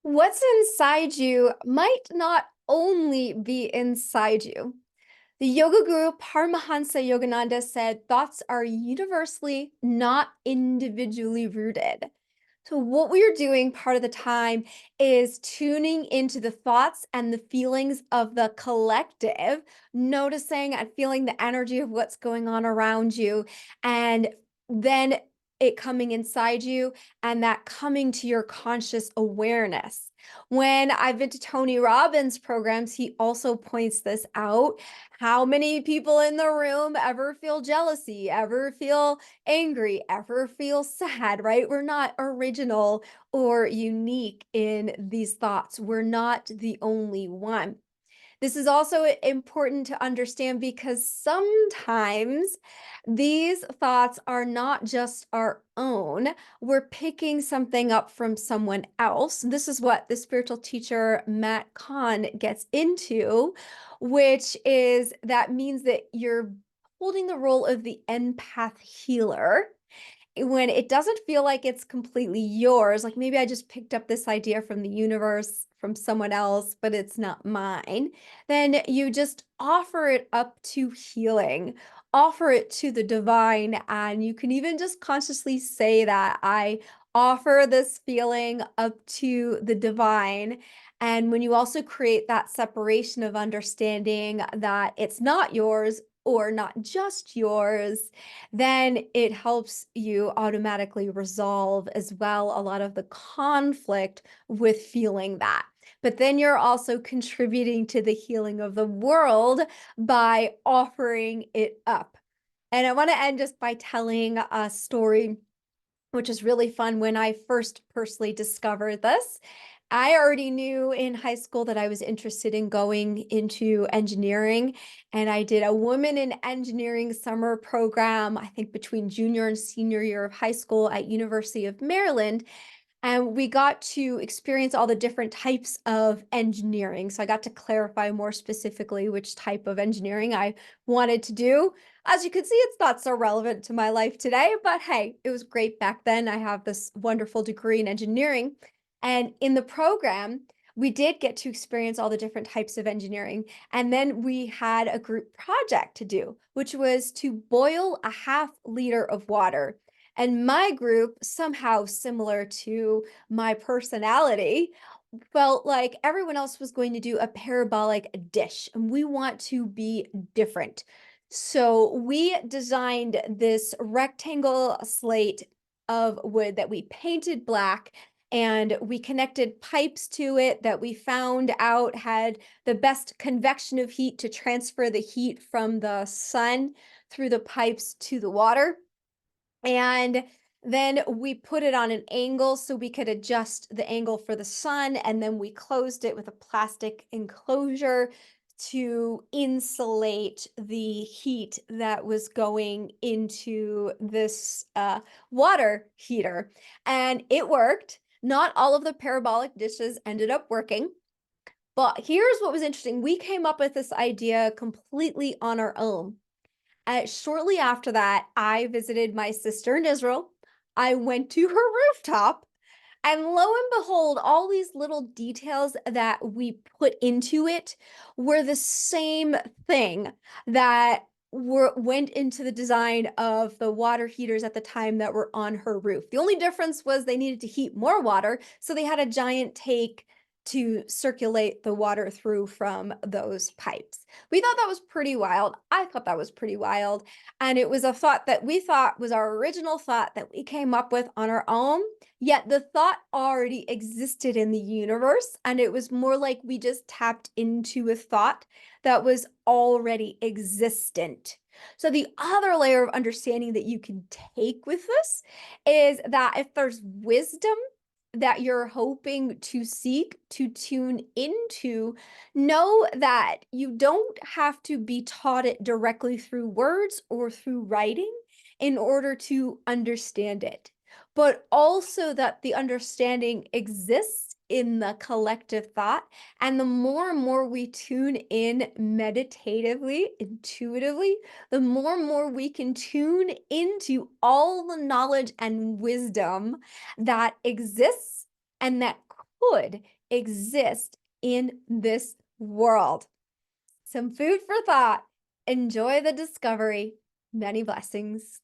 What's inside you might not only be inside you. The yoga guru Paramhansa Yogananda said thoughts are universally, not individually rooted. So, what we are doing part of the time is tuning into the thoughts and the feelings of the collective, noticing and feeling the energy of what's going on around you, and then it coming inside you and that coming to your conscious awareness. When I've been to Tony Robbins programs, he also points this out. How many people in the room ever feel jealousy, ever feel angry, ever feel sad, right? We're not original or unique in these thoughts. We're not the only one. This is also important to understand because sometimes these thoughts are not just our own. We're picking something up from someone else. This is what the spiritual teacher Matt Kahn gets into, which is that means that you're holding the role of the empath healer when it doesn't feel like it's completely yours, like maybe I just picked up this idea from the universe, from someone else, but it's not mine, then you just offer it up to healing, offer it to the divine. And you can even just consciously say that I offer this feeling up to the divine. And when you also create that separation of understanding that it's not yours or not just yours, then it helps you automatically resolve as well a lot of the conflict with feeling that. But then you're also contributing to the healing of the world by offering it up. And I want to end just by telling a story, which is really fun. When I first personally discovered this, I already knew in high school that I was interested in going into engineering, and I did a woman in engineering summer program, I think between junior and senior year of high school at University of Maryland. And we got to experience all the different types of engineering. So I got to clarify more specifically which type of engineering I wanted to do. As you can see, it's not so relevant to my life today, but hey, it was great back then. I have this wonderful degree in engineering. And in the program, we did get to experience all the different types of engineering. And then we had a group project to do, which was to boil a half-liter of water. And my group, somehow similar to my personality, felt like everyone else was going to do a parabolic dish, and we want to be different. So we designed this rectangle slate of wood that we painted black, and we connected pipes to it that we found out had the best convection of heat to transfer the heat from the sun through the pipes to the water. And then we put it on an angle so we could adjust the angle for the sun. And then we closed it with a plastic enclosure to insulate the heat that was going into this water heater. And it worked. Not all of the parabolic dishes ended up working. But here's what was interesting. We came up with this idea completely on our own. Shortly after that, I visited my sister in Israel. I went to her rooftop, and lo and behold, all these little details that we put into it were the same thing that went into the design of the water heaters at the time that were on her roof. The only difference was they needed to heat more water, so they had a giant tank to circulate the water through from those pipes. We thought that was pretty wild. I thought that was pretty wild. And it was a thought that we thought was our original thought that we came up with on our own. Yet the thought already existed in the universe. And it was more like we just tapped into a thought that was already existent. So the other layer of understanding that you can take with this is that if there's wisdom that you're hoping to seek to tune into, know that you don't have to be taught it directly through words or through writing in order to understand it, but also that the understanding exists in the collective thought. And the more and more we tune in meditatively, intuitively, the more and more we can tune into all the knowledge and wisdom that exists and that could exist in this world. Some food for thought. Enjoy the discovery. Many blessings.